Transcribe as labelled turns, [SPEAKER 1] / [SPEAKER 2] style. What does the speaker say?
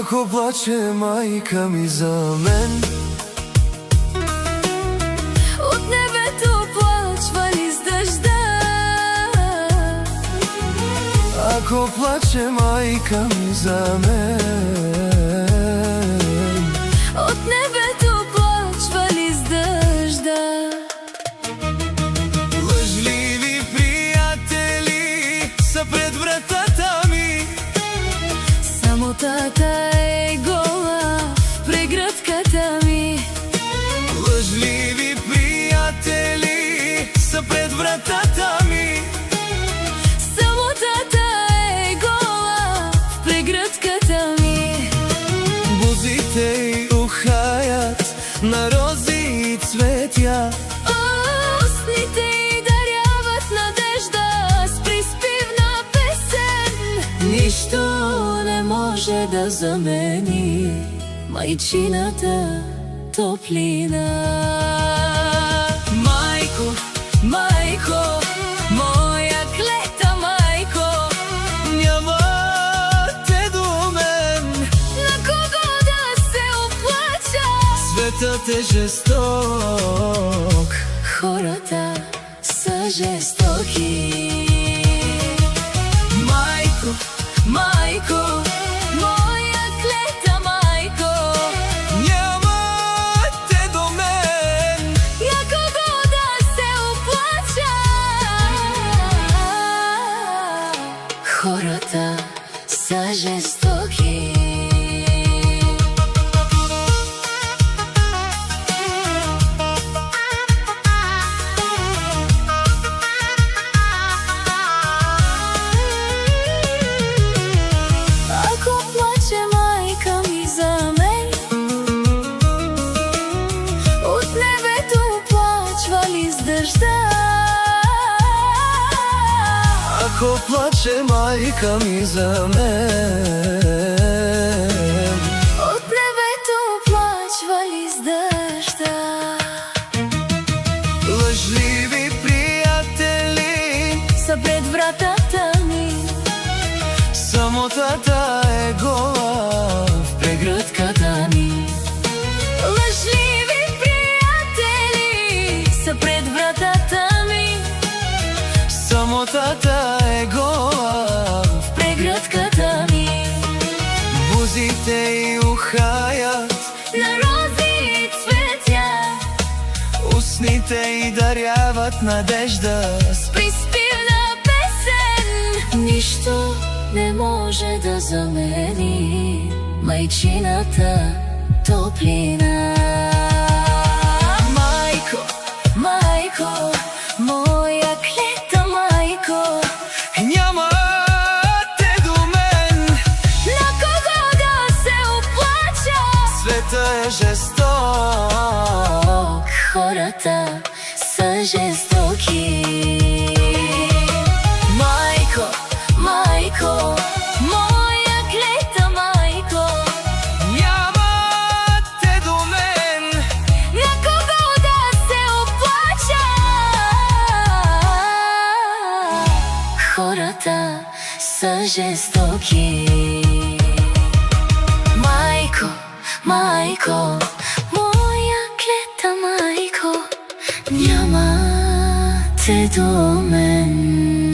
[SPEAKER 1] Ako plače majka mi za men,
[SPEAKER 2] От небето плач вали с дъжда.
[SPEAKER 1] ako plače majka mi za мен,
[SPEAKER 2] От небето плач вали с дъжда.
[SPEAKER 1] лъжливи приятели са пред вратата ми.
[SPEAKER 2] Самотата е гола в прегръдката ми.
[SPEAKER 1] Лъжливи приятели са пред вратата ми.
[SPEAKER 2] Самотата е гола в прегръдката ми.
[SPEAKER 1] Бузите й ухаят на рози и цветя.
[SPEAKER 2] Устните й даряват надежда с приспивна песен. Нищо не може да замени майчината топлина. Майко, майко, моя клета майко,
[SPEAKER 1] Нямате до мен,
[SPEAKER 2] на кого да се оплача.
[SPEAKER 1] светът е жесток.
[SPEAKER 2] Хората са жестоки.
[SPEAKER 1] Майко,
[SPEAKER 2] Майко, моя клета майко,
[SPEAKER 1] нямате до мен,
[SPEAKER 2] на кого да се оплача. Хората са жестоки. Ако плаче майка ми за мен, от небето плач вали с дъжда.
[SPEAKER 1] ако плаче майка ми за мен,
[SPEAKER 2] От небето плач вали с дъжда.
[SPEAKER 1] лъжливи приятели
[SPEAKER 2] Са пред вратата ми.
[SPEAKER 1] самотата е гола в
[SPEAKER 2] Прегръдката ми. Лъжливи приятели са пред вратата ми.
[SPEAKER 1] самотата е гола в
[SPEAKER 2] Прегръдката ми.
[SPEAKER 1] бузите й ухаят,
[SPEAKER 2] На рози и цветя,
[SPEAKER 1] устните й даряват надежда.
[SPEAKER 2] с приспивна песен. Нищо не може да замени майчината топлина. Майко, майко, моя клета майко,
[SPEAKER 1] Нямате до мен,
[SPEAKER 2] на кого да се оплача.
[SPEAKER 1] света е жесток.
[SPEAKER 2] Хората са жестоки. Майко, майко, моя клета майко,
[SPEAKER 1] Нямате до мен,
[SPEAKER 2] на кого да се оплача. Хората са жестоки. Майко, майко, моя клета майко, нямате до мен.